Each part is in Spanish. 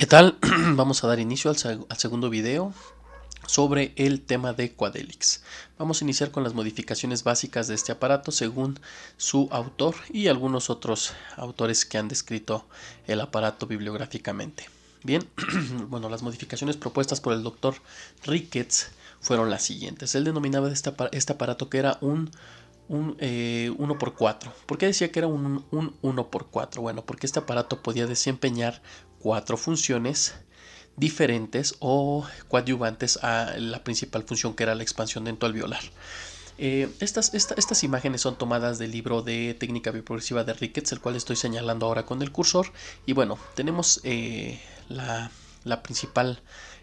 ¿Qué tal? Vamos a dar inicio al segundo video sobre el tema de Quadelix. Vamos a iniciar con las modificaciones básicas de este aparato según su autor y algunos otros autores que han descrito el aparato bibliográficamente. Bien, bueno, las modificaciones propuestas por el doctor Ricketts fueron las siguientes. Él denominaba este aparato que era un 1x4. ¿Por qué decía que era un 1x4? Bueno, porque este aparato podía desempeñar 4 funciones diferentes o coadyuvantes a la principal función, que era la expansión dental alveolar. Estas imágenes son tomadas del libro de técnica bioprogresiva de Ricketts, el cual estoy señalando ahora con el cursor. Y bueno, tenemos la principal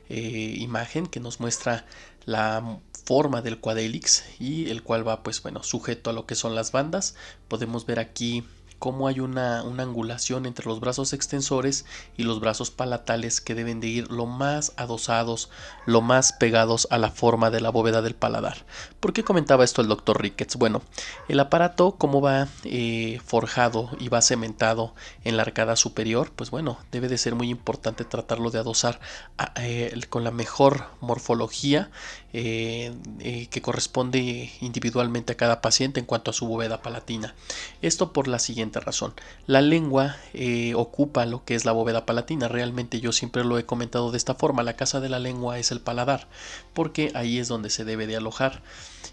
imagen que nos muestra la forma del Quadelix, y el cual va pues bueno sujeto a lo que son las bandas. Podemos ver aquí cómo hay una angulación entre los brazos extensores y los brazos palatales, que deben de ir lo más adosados, lo más pegados a la forma de la bóveda del paladar. ¿Por qué comentaba esto el doctor Ricketts? Bueno, el aparato, como va forjado y va cementado en la arcada superior, pues bueno, debe de ser muy importante tratarlo de adosar con la mejor morfología que corresponde individualmente a cada paciente en cuanto a su bóveda palatina. Esto por la siguiente razón: la lengua ocupa lo que es la bóveda palatina. Realmente yo siempre lo he comentado de esta forma: la casa de la lengua es el paladar, porque ahí es donde se debe de alojar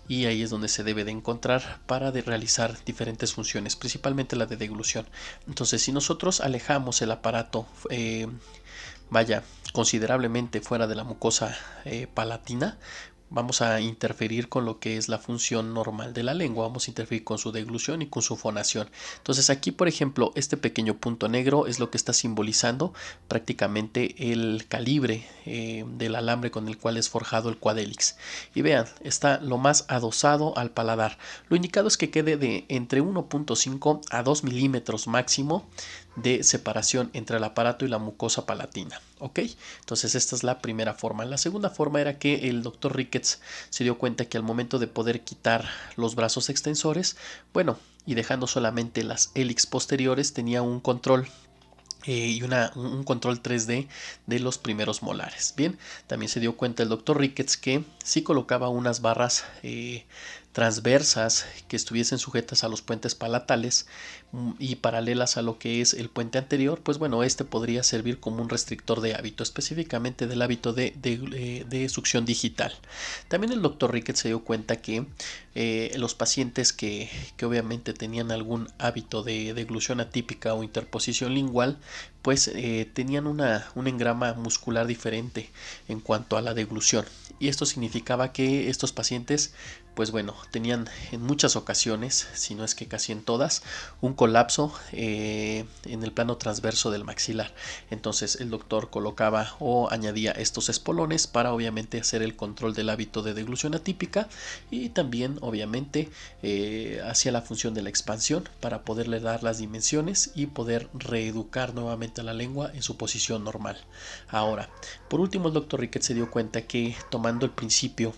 y ahí es donde se debe de encontrar para realizar diferentes funciones, principalmente la de deglución. Entonces, si nosotros alejamos el aparato vaya considerablemente fuera de la mucosa palatina, vamos a interferir con lo que es la función normal de la lengua, vamos a interferir con su deglución y con su fonación. Entonces aquí, por ejemplo, este pequeño punto negro es lo que está simbolizando prácticamente el calibre del alambre con el cual es forjado el Quadelix. Y vean, está lo más adosado al paladar. Lo indicado es que quede de entre 1.5 a 2 milímetros máximo de separación entre el aparato y la mucosa palatina. ¿Ok? Entonces esta es la primera forma. La segunda forma era que el doctor Ricketts se dio cuenta que al momento de poder quitar los brazos extensores, bueno, y dejando solamente las hélix posteriores, tenía un control y un control 3D de los primeros molares. Bien, también se dio cuenta el doctor Ricketts que si colocaba unas barras transversas que estuviesen sujetas a los puentes palatales y paralelas a lo que es el puente anterior, pues bueno, este podría servir como un restrictor de hábito, específicamente del hábito de succión digital. También el doctor Ricketts se dio cuenta que los pacientes que obviamente tenían algún hábito de deglución atípica o interposición lingual, pues tenían un engrama muscular diferente en cuanto a la deglución, y esto significaba que estos pacientes pues bueno, tenían en muchas ocasiones, si no es que casi en todas, un colapso en el plano transverso del maxilar. Entonces el doctor colocaba o añadía estos espolones para obviamente hacer el control del hábito de deglución atípica, y también obviamente hacía la función de la expansión para poderle dar las dimensiones y poder reeducar nuevamente a la lengua en su posición normal. Ahora, por último, el doctor Ricketts se dio cuenta que, tomando el principio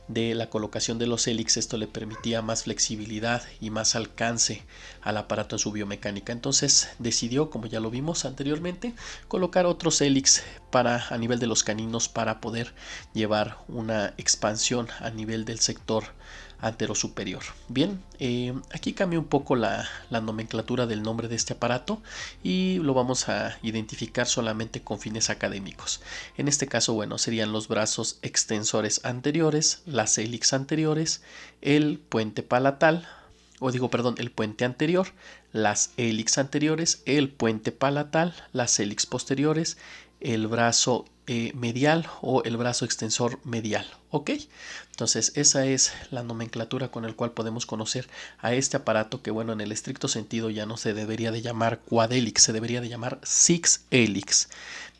de la colocación de los hélix, esto le permitía más flexibilidad y más alcance al aparato en su biomecánica. Entonces decidió, como ya lo vimos anteriormente, colocar otros hélix a nivel de los caninos para poder llevar una expansión a nivel del sector antero superior. Bien, aquí cambia un poco la nomenclatura del nombre de este aparato y lo vamos a identificar solamente con fines académicos. En este caso, bueno, serían los brazos extensores anteriores, las hélix anteriores, el puente palatal, el puente anterior, las hélix anteriores, el puente palatal, las hélix posteriores, el brazo medial o el brazo extensor medial. ¿Ok? Entonces esa es la nomenclatura con el cual podemos conocer a este aparato, que bueno, en el estricto sentido ya no se debería de llamar Quadelix, se debería de llamar Six Helix.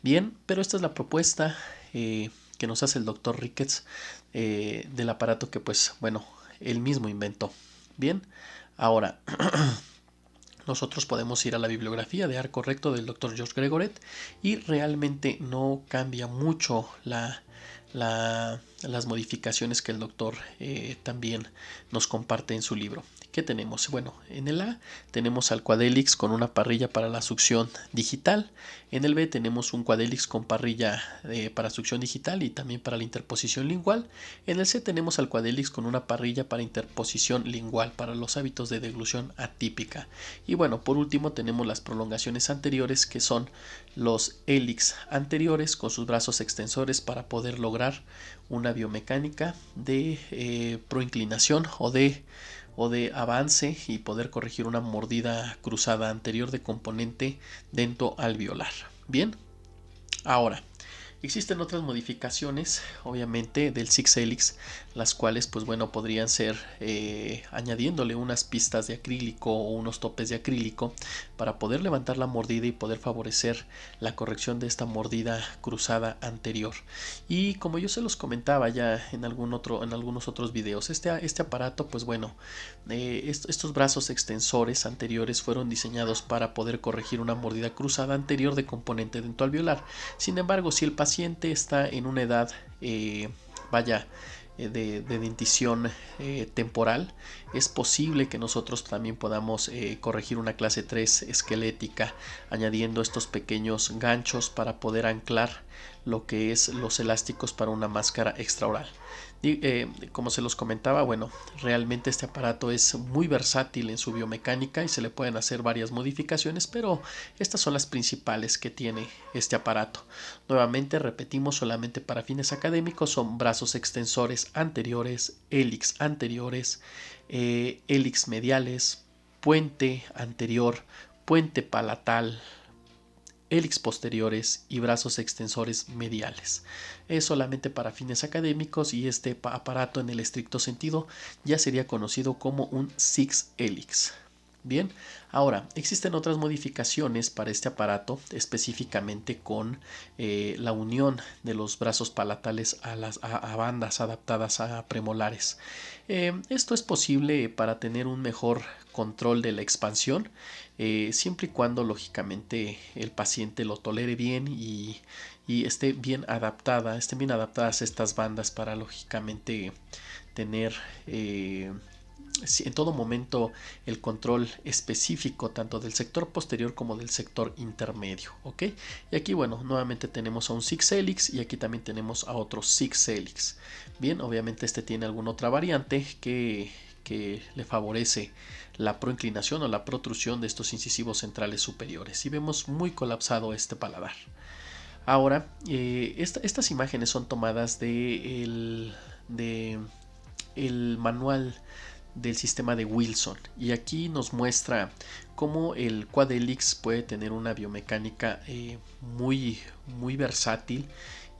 Bien, pero esta es la propuesta que nos hace el doctor Ricketts del aparato que pues bueno, él mismo inventó. Bien, ahora nosotros podemos ir a la bibliografía de arco recto del Dr. George Gregoret, y realmente no cambia mucho las modificaciones que el doctor también nos comparte en su libro. ¿Qué tenemos? Bueno, en el A tenemos al Quadelix con una parrilla para la succión digital. En el B tenemos un Quadelix con parrilla para succión digital y también para la interposición lingual. En el C tenemos al Quadelix con una parrilla para interposición lingual para los hábitos de deglución atípica. Y bueno, por último tenemos las prolongaciones anteriores, que son los hélix anteriores con sus brazos extensores para poder lograr una biomecánica de proinclinación o de avance y poder corregir una mordida cruzada anterior de componente dentoalveolar. Bien, ahora existen otras modificaciones, obviamente, del Six Helix, las cuales, pues bueno, podrían ser añadiéndole unas pistas de acrílico o unos topes de acrílico para poder levantar la mordida y poder favorecer la corrección de esta mordida cruzada anterior. Y como yo se los comentaba ya en algunos otros videos, este aparato, pues bueno, estos brazos extensores anteriores fueron diseñados para poder corregir una mordida cruzada anterior de componente dentoalveolar. Sin embargo, si el paciente está en una edad, de dentición temporal, es posible que nosotros también podamos corregir una clase 3 esquelética añadiendo estos pequeños ganchos para poder anclar lo que es los elásticos para una máscara extraoral. Como se los comentaba, bueno, realmente este aparato es muy versátil en su biomecánica y se le pueden hacer varias modificaciones, pero estas son las principales que tiene este aparato. Nuevamente repetimos, solamente para fines académicos, son brazos extensores anteriores, hélix anteriores, hélix mediales, puente anterior, puente palatal, hélix posteriores y brazos extensores mediales. Es solamente para fines académicos y este aparato en el estricto sentido ya sería conocido como un Six Helix. Bien, ahora existen otras modificaciones para este aparato, específicamente con la unión de los brazos palatales a bandas adaptadas a premolares. Esto es posible para tener un mejor control de la expansión, siempre y cuando lógicamente el paciente lo tolere bien y estén bien adaptadas estas bandas para lógicamente tener en todo momento el control específico tanto del sector posterior como del sector intermedio, ¿ok? Y aquí, bueno, nuevamente tenemos a un Six Helix y aquí también tenemos a otro Six Helix. Bien, obviamente este tiene alguna otra variante que le favorece la proinclinación o la protrusión de estos incisivos centrales superiores y vemos muy colapsado este paladar. Ahora, estas imágenes son tomadas de el manual del sistema de Wilson y aquí nos muestra cómo el Quadelix puede tener una biomecánica muy versátil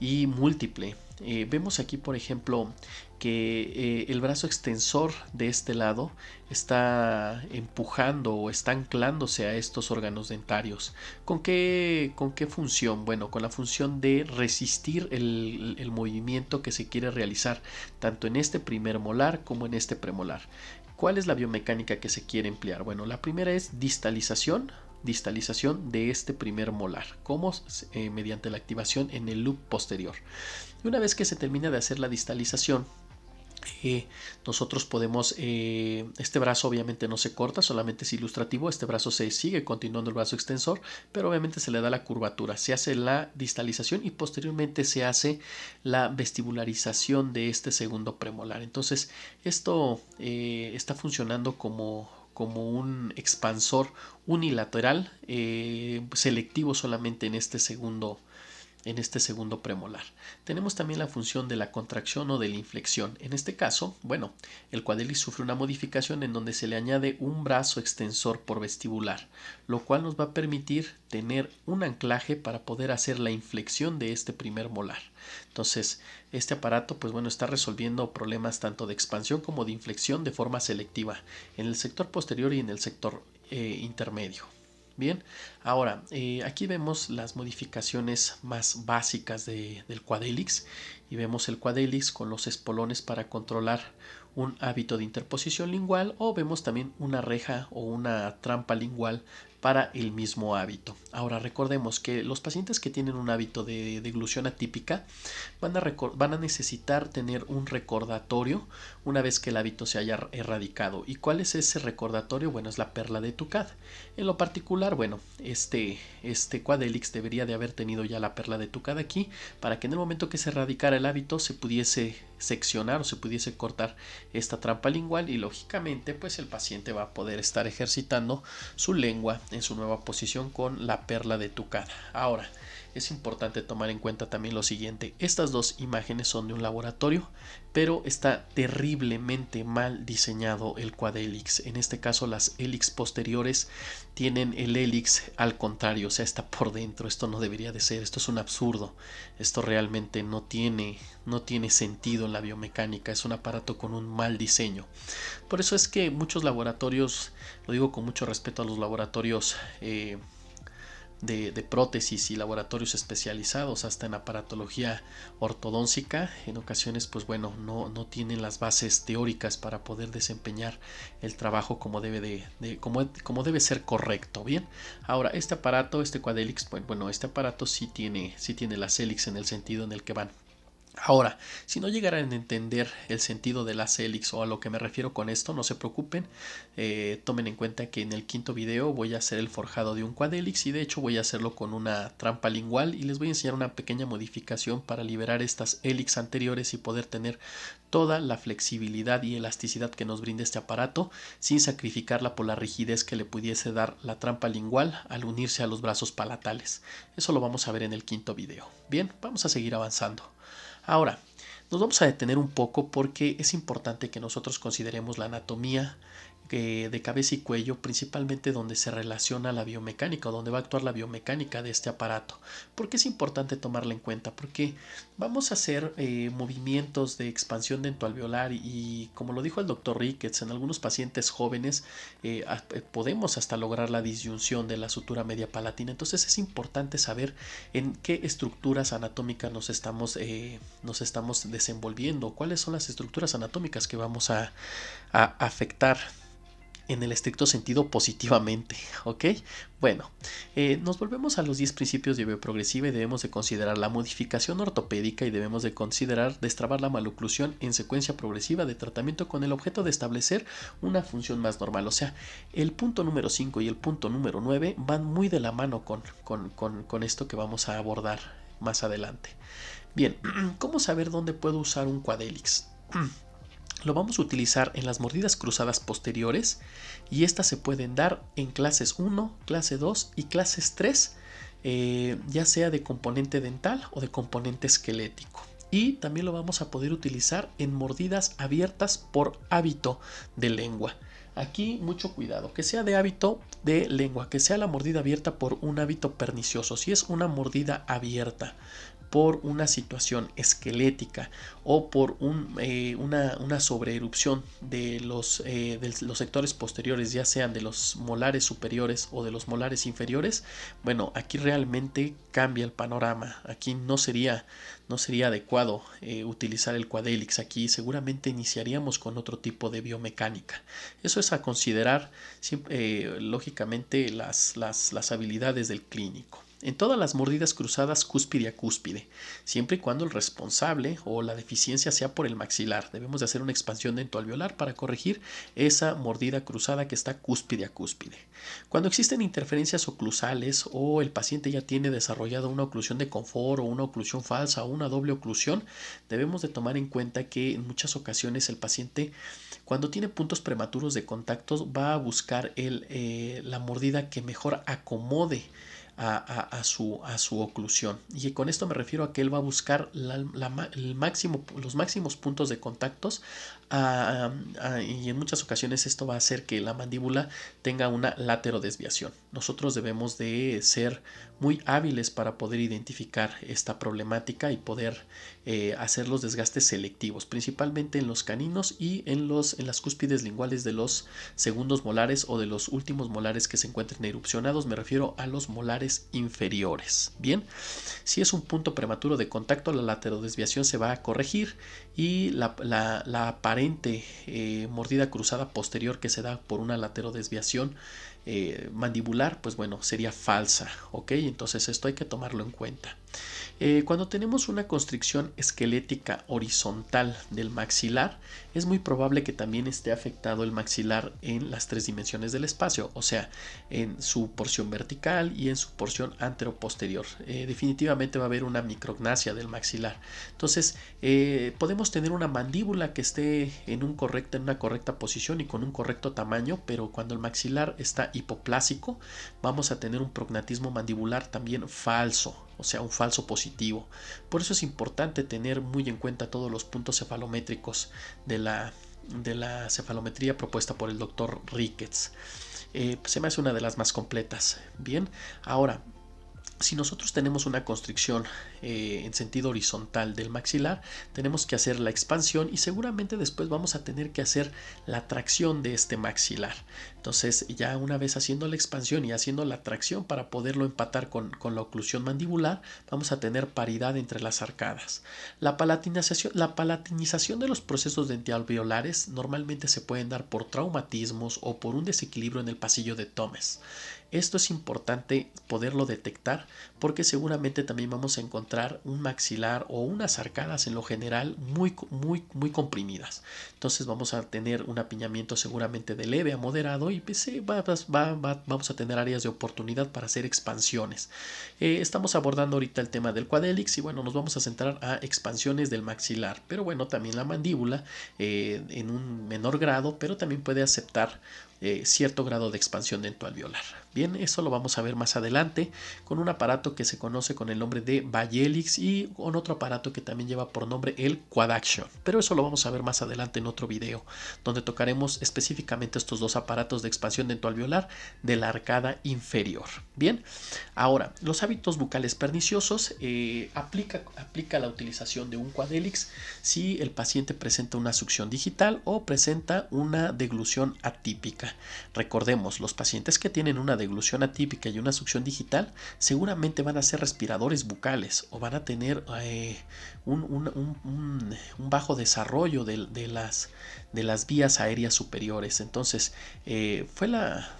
y múltiple. Vemos aquí, por ejemplo, que el brazo extensor de este lado está empujando o está anclándose a estos órganos dentarios. ¿Con qué función? Bueno, con la función de resistir el movimiento que se quiere realizar tanto en este primer molar como en este premolar. ¿Cuál es la biomecánica que se quiere emplear? Bueno, la primera es distalización de este primer molar, como mediante la activación en el loop posterior. Y una vez que se termina de hacer la distalización, nosotros podemos, este brazo obviamente no se corta, solamente es ilustrativo, este brazo se sigue continuando el brazo extensor, pero obviamente se le da la curvatura, se hace la distalización y posteriormente se hace la vestibularización de este segundo premolar. Entonces esto está funcionando como un expansor unilateral selectivo solamente en este segundo premolar. Tenemos también la función de la contracción o de la inflexión. En este caso, bueno, el Quadelix sufre una modificación en donde se le añade un brazo extensor por vestibular, lo cual nos va a permitir tener un anclaje para poder hacer la inflexión de este primer molar. Entonces, este aparato, pues bueno, está resolviendo problemas tanto de expansión como de inflexión de forma selectiva en el sector posterior y en el sector intermedio. Bien, ahora aquí vemos las modificaciones más básicas del Quadelix y vemos el Quadelix con los espolones para controlar un hábito de interposición lingual, o vemos también una reja o una trampa lingual para el mismo hábito. Ahora recordemos que los pacientes que tienen un hábito de deglución atípica van a necesitar tener un recordatorio una vez que el hábito se haya erradicado. ¿Y cuál es ese recordatorio? Bueno, es la perla de Tucad. En lo particular, bueno, este Quadelix debería de haber tenido ya la perla de Tucad aquí para que en el momento que se erradicara el hábito se pudiese seccionar o se pudiese cortar esta trampa lingual y lógicamente pues el paciente va a poder estar ejercitando su lengua en su nueva posición con la perla de Tucad. Ahora, es importante tomar en cuenta también lo siguiente: estas dos imágenes son de un laboratorio, pero está terriblemente mal diseñado el Quadelix. En este caso las hélix posteriores tienen el hélix al contrario, o sea, está por dentro. Esto no debería de ser, esto es un absurdo. Esto realmente no tiene sentido en la biomecánica, es un aparato con un mal diseño. Por eso es que muchos laboratorios, lo digo con mucho respeto a los laboratorios de prótesis y laboratorios especializados hasta en aparatología ortodóntica, en ocasiones pues bueno, no tienen las bases teóricas para poder desempeñar el trabajo como como debe ser correcto. Bien, ahora este aparato, este Quadelix, bueno, este aparato sí tiene las hélix en el sentido en el que van. Ahora, si no llegaran a entender el sentido de las hélix o a lo que me refiero con esto, no se preocupen. Tomen en cuenta que en el quinto video voy a hacer el forjado de un Quadelix y de hecho voy a hacerlo con una trampa lingual y les voy a enseñar una pequeña modificación para liberar estas hélix anteriores y poder tener toda la flexibilidad y elasticidad que nos brinda este aparato sin sacrificarla por la rigidez que le pudiese dar la trampa lingual al unirse a los brazos palatales. Eso lo vamos a ver en el quinto video. Bien, vamos a seguir avanzando. Ahora, nos vamos a detener un poco porque es importante que nosotros consideremos la anatomía de cabeza y cuello, principalmente donde se relaciona la biomecánica o donde va a actuar la biomecánica de este aparato. ¿Por qué es importante tomarla en cuenta? Porque vamos a hacer movimientos de expansión dentoalveolar y como lo dijo el doctor Ricketts, en algunos pacientes jóvenes podemos hasta lograr la disyunción de la sutura media palatina. Entonces es importante saber en qué estructuras anatómicas nos estamos desenvolviendo, cuáles son las estructuras anatómicas que vamos a afectar en el estricto sentido positivamente, ¿ok? Bueno, nos volvemos a los 10 principios de bioprogresiva y debemos de considerar la modificación ortopédica y debemos de considerar destrabar la maloclusión en secuencia progresiva de tratamiento con el objeto de establecer una función más normal. O sea, el punto número 5 y el punto número 9 van muy de la mano con esto que vamos a abordar más adelante. Bien, ¿cómo saber dónde puedo usar un Quadelix? Lo vamos a utilizar en las mordidas cruzadas posteriores y estas se pueden dar en clases 1, clase 2 y clases 3, ya sea de componente dental o de componente esquelético. Y también lo vamos a poder utilizar en mordidas abiertas por hábito de lengua. Aquí mucho cuidado, que sea de hábito de lengua, que sea la mordida abierta por un hábito pernicioso. Si es una mordida abierta por una situación esquelética o por una sobreerupción de los sectores posteriores, ya sean de los molares superiores o de los molares inferiores, bueno, aquí realmente cambia el panorama. Aquí no sería adecuado utilizar el Quadelix. Aquí seguramente iniciaríamos con otro tipo de biomecánica. Eso es a considerar lógicamente las habilidades del clínico. En todas las mordidas cruzadas cúspide a cúspide, siempre y cuando el responsable o la deficiencia sea por el maxilar. Debemos de hacer una expansión dentoalveolar para corregir esa mordida cruzada que está cúspide a cúspide. Cuando existen interferencias oclusales o el paciente ya tiene desarrollado una oclusión de confort o una oclusión falsa o una doble oclusión, debemos de tomar en cuenta que en muchas ocasiones el paciente, cuando tiene puntos prematuros de contacto, va a buscar la mordida que mejor acomode a su oclusión, y con esto me refiero a que él va a buscar los máximos puntos de contactos y en muchas ocasiones esto va a hacer que la mandíbula tenga una laterodesviación. Nosotros debemos de ser muy hábiles para poder identificar esta problemática y poder hacer los desgastes selectivos, principalmente en los caninos y en las cúspides linguales de los segundos molares o de los últimos molares que se encuentren erupcionados. Me refiero a los molares inferiores. Bien, si es un punto prematuro de contacto, la laterodesviación se va a corregir y la aparente mordida cruzada posterior que se da por una laterodesviación mandibular, pues bueno, sería falsa, ¿ok? Entonces esto hay que tomarlo en cuenta. Cuando tenemos una constricción esquelética horizontal del maxilar, es muy probable que también esté afectado el maxilar en las 3 dimensiones del espacio, o sea, en su porción vertical y en su porción anteroposterior. Definitivamente va a haber una micrognasia del maxilar. Entonces, podemos tener una mandíbula que esté en una correcta posición y con un correcto tamaño, pero cuando el maxilar está hipoplásico, vamos a tener un prognatismo mandibular también falso, o sea, un falso positivo. Por eso es importante tener muy en cuenta todos los puntos cefalométricos de la cefalometría propuesta por el doctor Ricketts. Se me hace una de las más completas. Bien, ahora, si nosotros tenemos una constricción en sentido horizontal del maxilar, tenemos que hacer la expansión y seguramente después vamos a tener que hacer la tracción de este maxilar. Entonces, ya una vez haciendo la expansión y haciendo la tracción para poderlo empatar con la oclusión mandibular, vamos a tener paridad entre las arcadas. La palatinización de los procesos dentalveolares normalmente se pueden dar por traumatismos o por un desequilibrio en el pasillo de Thomas. Esto es importante poderlo detectar porque seguramente también vamos a encontrar un maxilar o unas arcadas en lo general muy comprimidas. Entonces vamos a tener un apiñamiento seguramente de leve a moderado y pues, vamos a tener áreas de oportunidad para hacer expansiones. Estamos abordando ahorita el tema del quadélix y bueno, nos vamos a centrar a expansiones del maxilar, pero bueno, también la mandíbula en un menor grado, pero también puede aceptar cierto grado de expansión dentoalveolar. Bien, eso lo vamos a ver más adelante con un aparato que se conoce con el nombre de Bayelix y con otro aparato que también lleva por nombre el Quadaction. Pero eso lo vamos a ver más adelante en otro video, donde tocaremos específicamente estos dos aparatos de expansión dentoalveolar de la arcada inferior. Bien, ahora, los hábitos bucales perniciosos aplica la utilización de un Quadélix si el paciente presenta una succión digital o presenta una deglución atípica. Recordemos, los pacientes que tienen una deglución atípica y una succión digital seguramente van a ser respiradores bucales o van a tener un bajo desarrollo de las vías aéreas superiores. Entonces,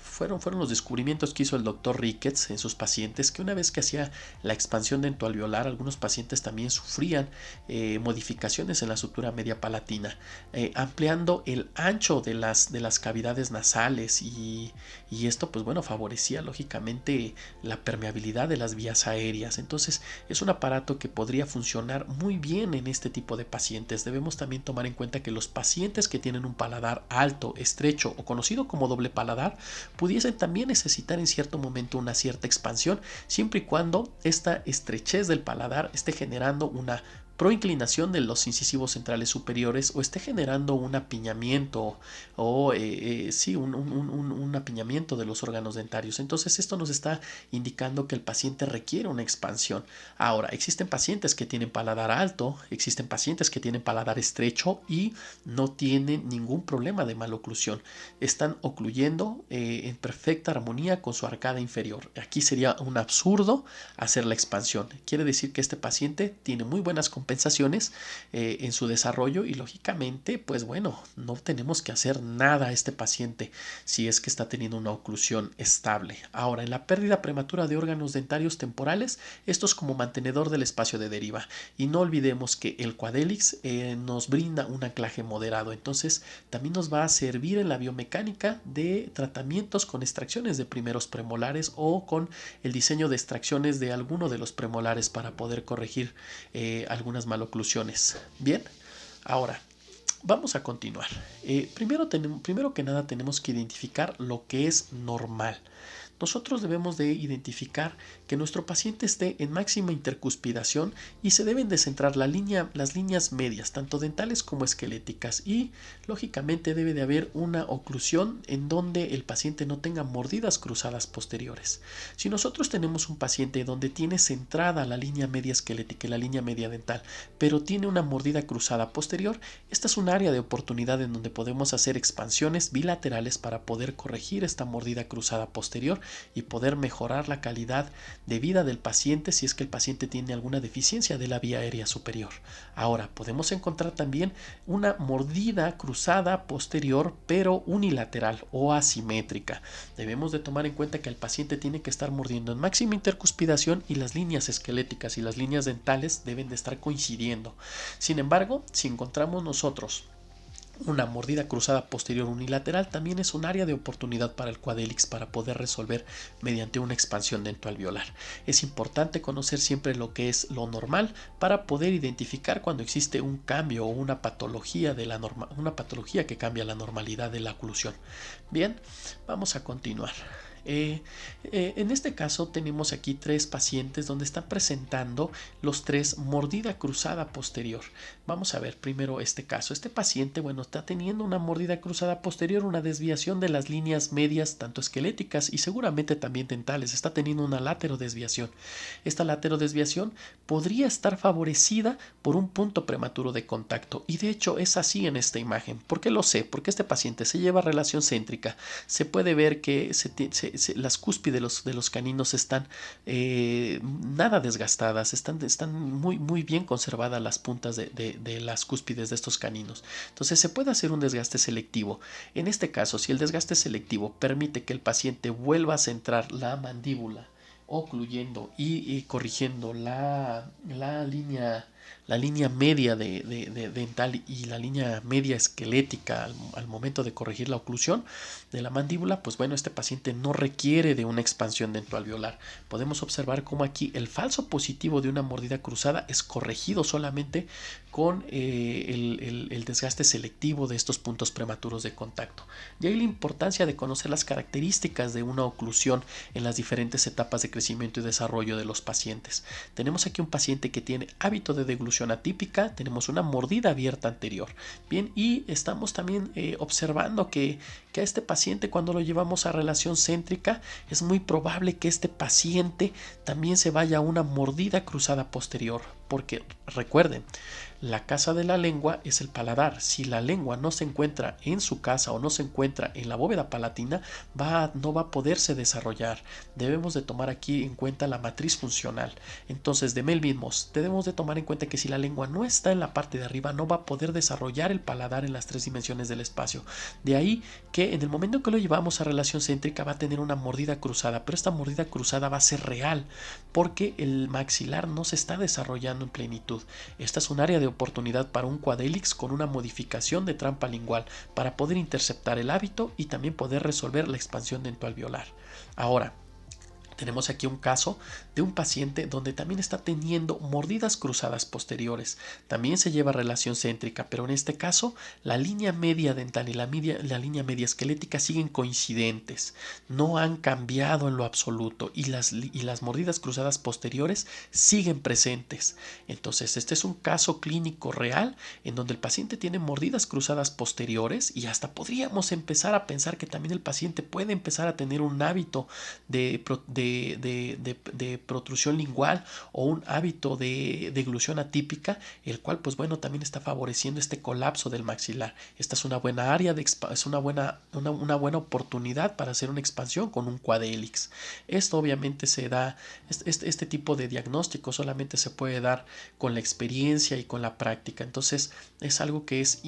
fueron los descubrimientos que hizo el doctor Ricketts en sus pacientes, que una vez que hacía la expansión dentoalveolar, algunos pacientes también sufrían modificaciones en la sutura media palatina, ampliando el ancho de las cavidades nasales y esto pues bueno favorecía lógicamente la permeabilidad de las vías aéreas. Entonces es un aparato que podría funcionar muy bien en este tipo de pacientes. Debemos también tomar en cuenta que los pacientes que tienen un paladar alto, estrecho o conocido como doble paladar pudiesen también necesitar en cierto momento una cierta expansión, siempre y cuando esta estrechez del paladar esté generando una proinclinación de los incisivos centrales superiores o esté generando un apiñamiento o un apiñamiento de los órganos dentarios. Entonces esto nos está indicando que el paciente requiere una expansión. Ahora, existen pacientes que tienen paladar alto, existen pacientes que tienen paladar estrecho y no tienen ningún problema de maloclusión. Están ocluyendo en perfecta armonía con su arcada inferior. Aquí sería un absurdo hacer la expansión. Quiere decir que este paciente tiene muy buenas compensaciones en su desarrollo y lógicamente pues bueno, no tenemos que hacer nada a este paciente si es que está teniendo una oclusión estable. Ahora, en la pérdida prematura de órganos dentarios temporales, esto es como mantenedor del espacio de deriva y no olvidemos que el Quadélix nos brinda un anclaje moderado, entonces también nos va a servir en la biomecánica de tratamientos con extracciones de primeros premolares o con el diseño de extracciones de alguno de los premolares para poder corregir algunas maloclusiones. Bien, ahora vamos a continuar. Primero que nada tenemos que identificar lo que es normal. Nosotros debemos de identificar que nuestro paciente esté en máxima intercuspidación y se deben de centrar las líneas medias, tanto dentales como esqueléticas, y lógicamente debe de haber una oclusión en donde el paciente no tenga mordidas cruzadas posteriores. Si nosotros tenemos un paciente donde tiene centrada la línea media esquelética y la línea media dental, pero tiene una mordida cruzada posterior, esta es un área de oportunidad en donde podemos hacer expansiones bilaterales para poder corregir esta mordida cruzada posterior y poder mejorar la calidad de vida del paciente si es que el paciente tiene alguna deficiencia de la vía aérea superior. Ahora, podemos encontrar también una mordida cruzada posterior pero unilateral o asimétrica. Debemos de tomar en cuenta que el paciente tiene que estar mordiendo en máxima intercuspidación y las líneas esqueléticas y las líneas dentales deben de estar coincidiendo. Sin embargo, si encontramos nosotros una mordida cruzada posterior unilateral, también es un área de oportunidad para el Quadelix para poder resolver mediante una expansión dentoalveolar. Es importante conocer siempre lo que es lo normal para poder identificar cuando existe un cambio o una patología que cambia la normalidad de la oclusión. Bien, vamos a continuar. En este caso tenemos aquí 3 pacientes donde están presentando los 3 mordida cruzada posterior. Vamos a ver primero este caso. Este paciente, bueno, está teniendo una mordida cruzada posterior, una desviación de las líneas medias tanto esqueléticas y seguramente también dentales. Está teniendo una laterodesviación. Esta laterodesviación podría estar favorecida por un punto prematuro de contacto y de hecho es así en esta imagen. ¿Por qué lo sé? Porque este paciente se lleva relación céntrica. Se puede ver que las cúspides de los caninos están nada desgastadas, están muy bien conservadas las puntas de las cúspides de estos caninos. Entonces se puede hacer un desgaste selectivo. En este caso, si el desgaste selectivo permite que el paciente vuelva a centrar la mandíbula ocluyendo y corrigiendo la línea media de dental y la línea media esquelética al momento de corregir la oclusión de la mandíbula, pues bueno, este paciente no requiere de una expansión dentoalveolar. Podemos observar cómo aquí el falso positivo de una mordida cruzada es corregido solamente con el desgaste selectivo de estos puntos prematuros de contacto. Y ahí la importancia de conocer las características de una oclusión en las diferentes etapas de crecimiento y desarrollo de los pacientes. Tenemos aquí un paciente que tiene hábito de deglución atípica, tenemos una mordida abierta anterior. Bien, y estamos también observando que a este paciente, cuando lo llevamos a relación céntrica, es muy probable que este paciente también se vaya a una mordida cruzada posterior, porque recuerden, la casa de la lengua es el paladar. Si la lengua no se encuentra en su casa o no se encuentra en la bóveda palatina, no va a poderse desarrollar. Debemos de tomar aquí en cuenta la matriz funcional. Entonces, de Melvin-Moss, debemos de tomar en cuenta que si la lengua no está en la parte de arriba, no va a poder desarrollar el paladar en las 3 dimensiones del espacio. De ahí que en el momento que lo llevamos a relación céntrica va a tener una mordida cruzada, pero esta mordida cruzada va a ser real porque el maxilar no se está desarrollando en plenitud. Esta es un área de oportunidad para un Quadelix con una modificación de trampa lingual para poder interceptar el hábito y también poder resolver la expansión dentoalveolar. Ahora, tenemos aquí un caso de un paciente donde también está teniendo mordidas cruzadas posteriores. También se lleva relación céntrica, pero en este caso la línea media dental y la línea media esquelética siguen coincidentes. No han cambiado en lo absoluto y las mordidas cruzadas posteriores siguen presentes. Entonces, este es un caso clínico real en donde el paciente tiene mordidas cruzadas posteriores y hasta podríamos empezar a pensar que también el paciente puede empezar a tener un hábito de protrusión lingual o un hábito de deglución atípica, el cual pues bueno también está favoreciendo este colapso del maxilar. Esta es una buena área es una buena oportunidad para hacer una expansión con un Quadelix. Esto obviamente se da, este tipo de diagnóstico solamente se puede dar con la experiencia y con la práctica. Entonces es algo que es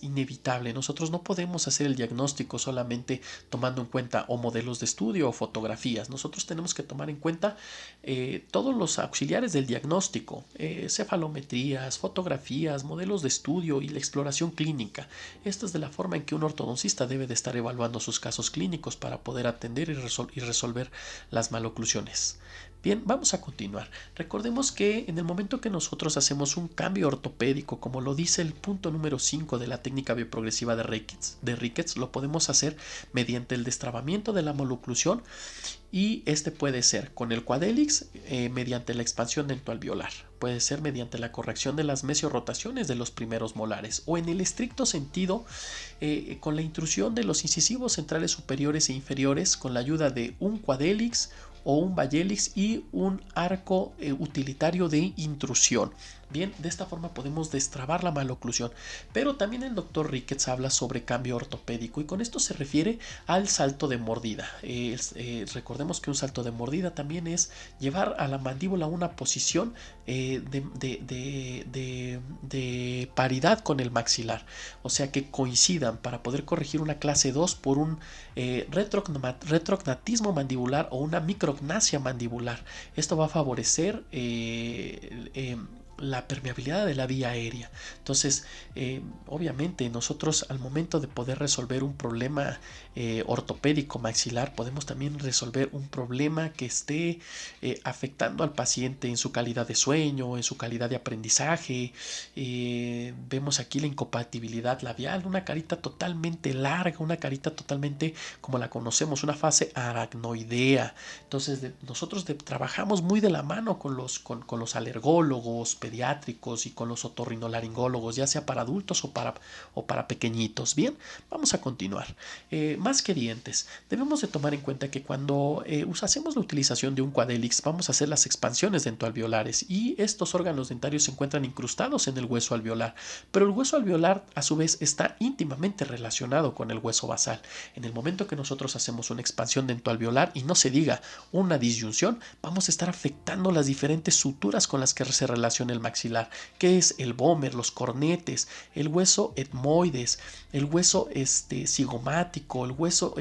inevitable. Nosotros no podemos hacer el diagnóstico solamente tomando en cuenta o modelos de estudio o fotografías. Nosotros tenemos que tomar en cuenta todos los auxiliares del diagnóstico, cefalometrías, fotografías, modelos de estudio y la exploración clínica. Esta es de la forma en que un ortodoncista debe de estar evaluando sus casos clínicos para poder atender y resolver las maloclusiones. Bien, vamos a continuar. Recordemos que en el momento que nosotros hacemos un cambio ortopédico, como lo dice el punto número 5 de la técnica bioprogresiva de Ricketts, lo podemos hacer mediante el destrabamiento de la maloclusión y este puede ser con el Quadelix mediante la expansión dentoalveolar. Puede ser mediante la corrección de las mesiorrotaciones de los primeros molares o en el estricto sentido con la intrusión de los incisivos centrales superiores e inferiores con la ayuda de un Quadelix, o un Bayelix y un arco utilitario de intrusión. Bien, de esta forma podemos destrabar la maloclusión, pero también el doctor Ricketts habla sobre cambio ortopédico y con esto se refiere al salto de mordida. Recordemos que un salto de mordida también es llevar a la mandíbula a una posición de paridad con el maxilar, o sea que coincidan para poder corregir una clase 2 por un retrognatismo mandibular o una micrognasia mandibular. Esto va a favorecer la permeabilidad de la vía aérea. Entonces, obviamente nosotros al momento de poder resolver un problema ortopédico maxilar, podemos también resolver un problema que esté afectando al paciente en su calidad de sueño, en su calidad de aprendizaje. Vemos aquí la incompatibilidad labial, una carita totalmente larga, una carita totalmente como la conocemos, una fase aracnoidea. Entonces nosotros trabajamos muy de la mano con los alergólogos pediátricos y con los otorrinolaringólogos, ya sea para adultos o para pequeñitos. Bien, vamos a continuar. Más que dientes, debemos de tomar en cuenta que cuando hacemos la utilización de un Quadelix, vamos a hacer las expansiones dentoalveolares y estos órganos dentarios se encuentran incrustados en el hueso alveolar, pero el hueso alveolar a su vez está íntimamente relacionado con el hueso basal. En el momento que nosotros hacemos una expansión dentoalveolar y no se diga una disyunción, vamos a estar afectando las diferentes suturas con las que se relaciona el maxilar, que es el vómer, los cornetes, el hueso etmoides, el hueso cigomático, el hueso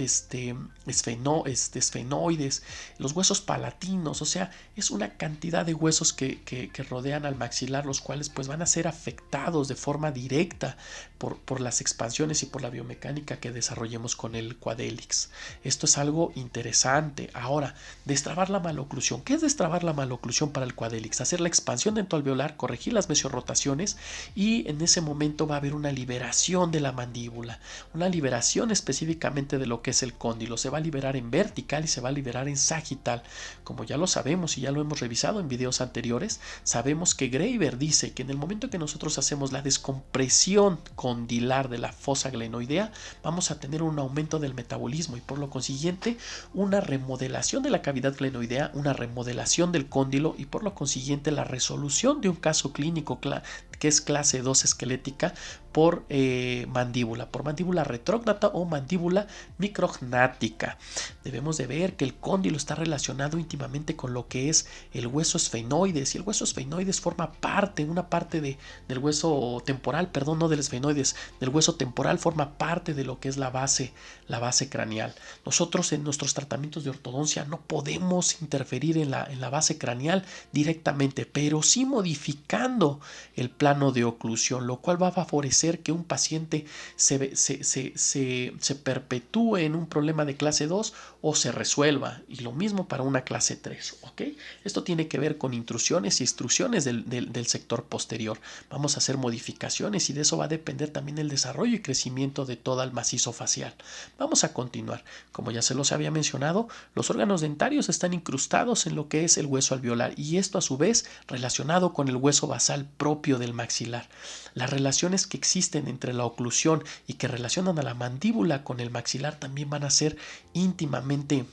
esfenoides, los huesos palatinos. O sea, es una cantidad de huesos que rodean al maxilar, los cuales pues van a ser afectados de forma directa por las expansiones y por la biomecánica que desarrollemos con el Quadelix. Esto es algo interesante. Ahora, destrabar la maloclusión. ¿Qué es destrabar la maloclusión para el Quadelix? Hacer la expansión dentoalveolar, corregir las mesiorrotaciones y en ese momento va a haber una liberación de la mandíbula, una liberación específicamente de lo que es el cóndilo. Se va a liberar en vertical y se va a liberar en sagital. Como ya lo sabemos y ya lo hemos revisado en videos anteriores, sabemos que Graeber dice que en el momento que nosotros hacemos la descompresión condilar de la fosa glenoidea, vamos a tener un aumento del metabolismo y por lo consiguiente una remodelación de la cavidad glenoidea, una remodelación del cóndilo y por lo consiguiente la resolución de un caso clínico que es clase 2 esquelética por mandíbula retrógnata o mandíbula micrognática. Debemos de ver que el cóndilo está relacionado íntimamente con lo que es el hueso esfenoides y el hueso esfenoides forma parte, una parte del hueso temporal, perdón, no del esfenoides, del hueso temporal forma parte de lo que es la base craneal. Nosotros en nuestros tratamientos de ortodoncia no podemos interferir en la base craneal directamente, pero sí modificando el plano de oclusión, lo cual va a favorecer que un paciente se perpetúe en un problema de clase 2 o se resuelva, y lo mismo para una clase 3. ¿Okay? Esto tiene que ver con intrusiones y extrusiones del sector posterior. Vamos a hacer modificaciones y de eso va a depender también el desarrollo y crecimiento de todo el macizo facial. Vamos a continuar. Como ya se los había mencionado, los órganos dentarios están incrustados en lo que es el hueso alveolar y esto a su vez relacionado con el hueso basal propio del maxilar. Las relaciones que existen entre la oclusión y que relacionan a la mandíbula con el maxilar también van a ser íntimamente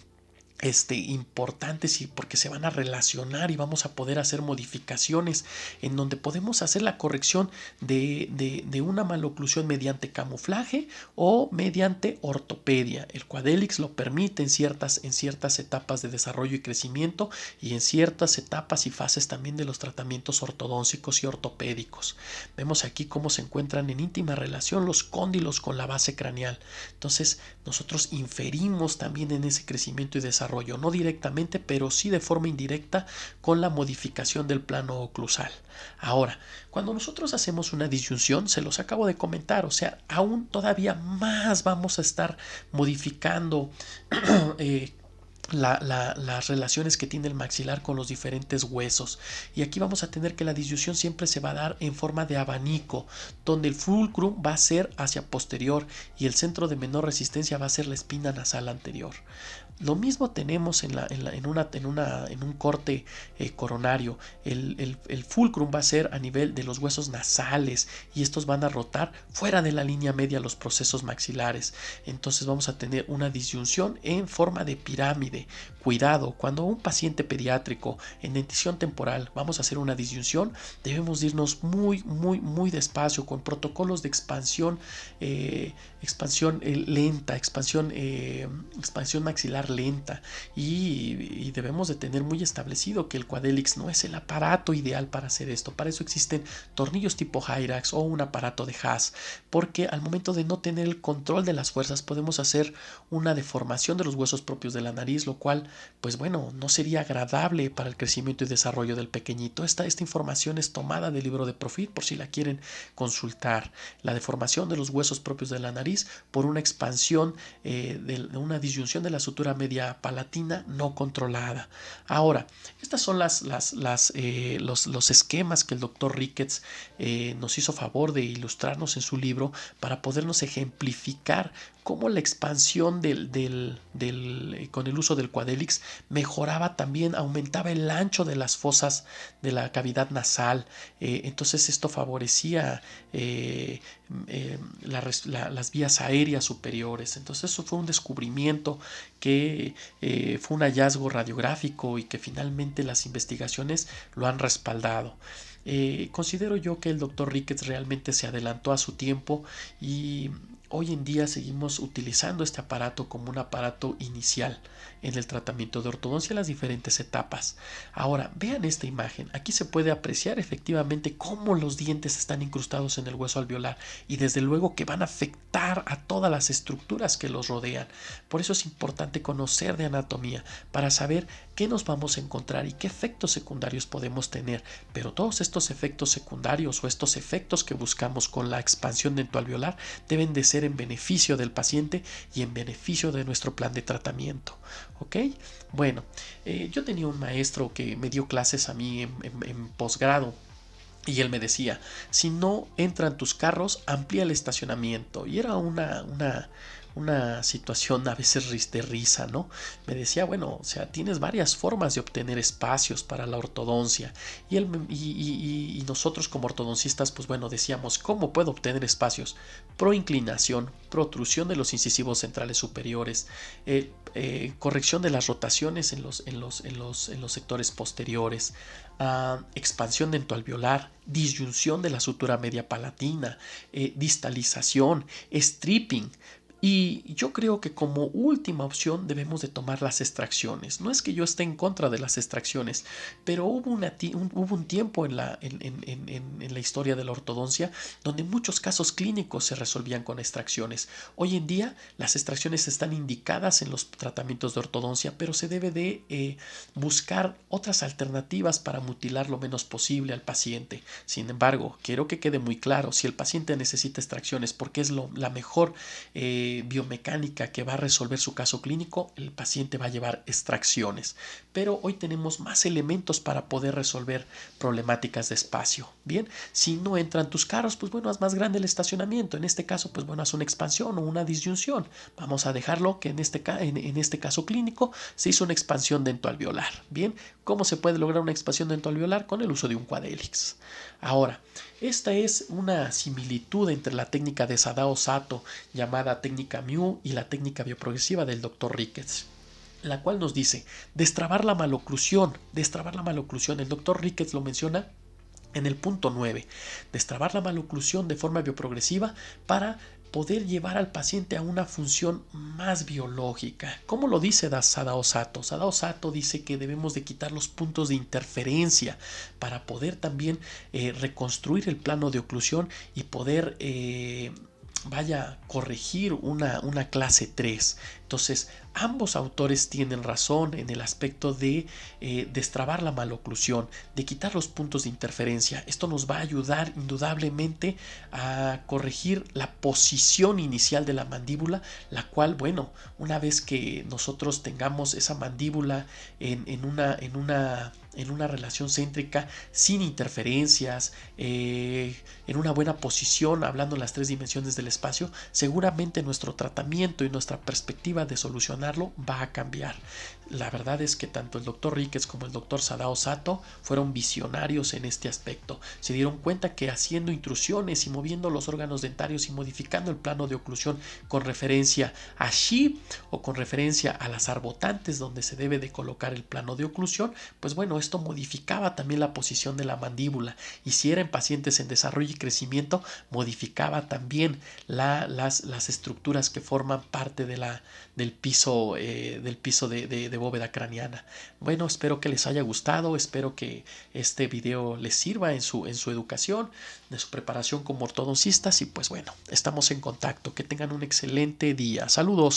importantes y porque se van a relacionar y vamos a poder hacer modificaciones en donde podemos hacer la corrección de una maloclusión mediante camuflaje o mediante ortopedia. El Quadelix lo permite en ciertas etapas de desarrollo y crecimiento y en ciertas etapas y fases también de los tratamientos ortodóncicos y ortopédicos. Vemos aquí cómo se encuentran en íntima relación los cóndilos con la base craneal. Entonces nosotros inferimos también en ese crecimiento y desarrollo, no directamente, pero sí de forma indirecta con la modificación del plano oclusal. Ahora, cuando nosotros hacemos una disyunción, se los acabo de comentar, o sea, aún todavía más vamos a estar modificando las relaciones que tiene el maxilar con los diferentes huesos, y aquí vamos a tener que la disyunción siempre se va a dar en forma de abanico, donde el fulcrum va a ser hacia posterior y el centro de menor resistencia va a ser la espina nasal anterior. Lo mismo tenemos en un corte coronario. El fulcrum va a ser a nivel de los huesos nasales y estos van a rotar fuera de la línea media los procesos maxilares. Entonces vamos a tener una disyunción en forma de pirámide. Cuidado, cuando un paciente pediátrico en dentición temporal vamos a hacer una disyunción, debemos irnos muy despacio con protocolos de expansión lenta, expansión maxilar lenta, y debemos de tener muy establecido que el Quadelix no es el aparato ideal para hacer esto. Para eso existen tornillos tipo Hyrax o un aparato de Haas, porque al momento de no tener el control de las fuerzas podemos hacer una deformación de los huesos propios de la nariz, lo cual pues bueno, no sería agradable para el crecimiento y desarrollo del pequeñito. Esta información es tomada del libro de Profit por si la quieren consultar. La deformación de los huesos propios de la nariz por una expansión de una disyunción de la sutura media palatina no controlada. Ahora, estas son los esquemas que el doctor Ricketts nos hizo favor de ilustrarnos en su libro para podernos ejemplificar cómo la expansión con el uso del Quadelix mejoraba también, aumentaba el ancho de las fosas de la cavidad nasal. Entonces esto favorecía las vías aéreas superiores. Entonces eso fue un descubrimiento que fue un hallazgo radiográfico y que finalmente las investigaciones lo han respaldado. Considero yo que el doctor Ricketts realmente se adelantó a su tiempo y hoy en día seguimos utilizando este aparato como un aparato inicial en el tratamiento de ortodoncia en las diferentes etapas. Ahora, vean esta imagen. Aquí se puede apreciar efectivamente cómo los dientes están incrustados en el hueso alveolar y desde luego que van a afectar a todas las estructuras que los rodean. Por eso es importante conocer de anatomía para saber qué nos vamos a encontrar y qué efectos secundarios podemos tener. Pero todos estos efectos secundarios o estos efectos que buscamos con la expansión dentoalveolar deben de ser en beneficio del paciente y en beneficio de nuestro plan de tratamiento. ¿Ok? Bueno, yo tenía un maestro que me dio clases a mí en posgrado. Y él me decía, si no entran tus carros, amplía el estacionamiento. Y era una situación a veces de risa, ¿no? Me decía, bueno, o sea, tienes varias formas de obtener espacios para la ortodoncia. Y nosotros como ortodoncistas, pues bueno, decíamos, ¿cómo puedo obtener espacios? Proinclinación, protrusión de los incisivos centrales superiores, corrección de las rotaciones en los sectores posteriores, expansión dentoalveolar, disyunción de la sutura media palatina, distalización, stripping. Y yo creo que como última opción debemos de tomar las extracciones. No es que yo esté en contra de las extracciones, pero hubo un tiempo en la historia de la ortodoncia donde muchos casos clínicos se resolvían con extracciones. Hoy en día las extracciones están indicadas en los tratamientos de ortodoncia, pero se debe de buscar otras alternativas para mutilar lo menos posible al paciente. Sin embargo, quiero que quede muy claro, si el paciente necesita extracciones porque es la mejor biomecánica que va a resolver su caso clínico, el paciente va a llevar extracciones. Pero hoy tenemos más elementos para poder resolver problemáticas de espacio. Bien, si no entran tus carros, pues bueno, haz más grande el estacionamiento. En este caso, pues bueno, haz una expansión o una disyunción. Vamos a dejarlo que en este caso clínico se hizo una expansión dentoalveolar. Bien, ¿cómo se puede lograr una expansión dentoalveolar? Con el uso de un Quadelix. Ahora, esta es una similitud entre la técnica de Sadao Sato, llamada técnica Mew, y la técnica bioprogresiva del Dr. Ricketts, la cual nos dice destrabar la maloclusión. El Dr. Ricketts lo menciona en el punto 9, destrabar la maloclusión de forma bioprogresiva para poder llevar al paciente a una función más biológica. ¿Cómo lo dice Sadao Sato? Sadao Sato dice que debemos de quitar los puntos de interferencia para poder también reconstruir el plano de oclusión y poder corregir una clase 3. Entonces, ambos autores tienen razón en el aspecto de destrabar la maloclusión, de quitar los puntos de interferencia. Esto nos va a ayudar indudablemente a corregir la posición inicial de la mandíbula, la cual, bueno, una vez que nosotros tengamos esa mandíbula en una relación céntrica, sin interferencias, en una buena posición, hablando en las 3 dimensiones del espacio, seguramente nuestro tratamiento y nuestra perspectiva de solucionar solucionarlo, va a cambiar. La verdad es que tanto el doctor Ricketts como el doctor Sadao Sato fueron visionarios en este aspecto. Se dieron cuenta que haciendo intrusiones y moviendo los órganos dentarios y modificando el plano de oclusión con referencia a Shi o con referencia a las arbotantes donde se debe de colocar el plano de oclusión, pues bueno, esto modificaba también la posición de la mandíbula, y si era en pacientes en desarrollo y crecimiento, modificaba también las estructuras que forman parte del piso de bóveda craneana. Bueno, espero que les haya gustado, espero que este video les sirva en su educación, de su preparación como ortodoncistas, y pues bueno, estamos en contacto. Que tengan un excelente día. Saludos.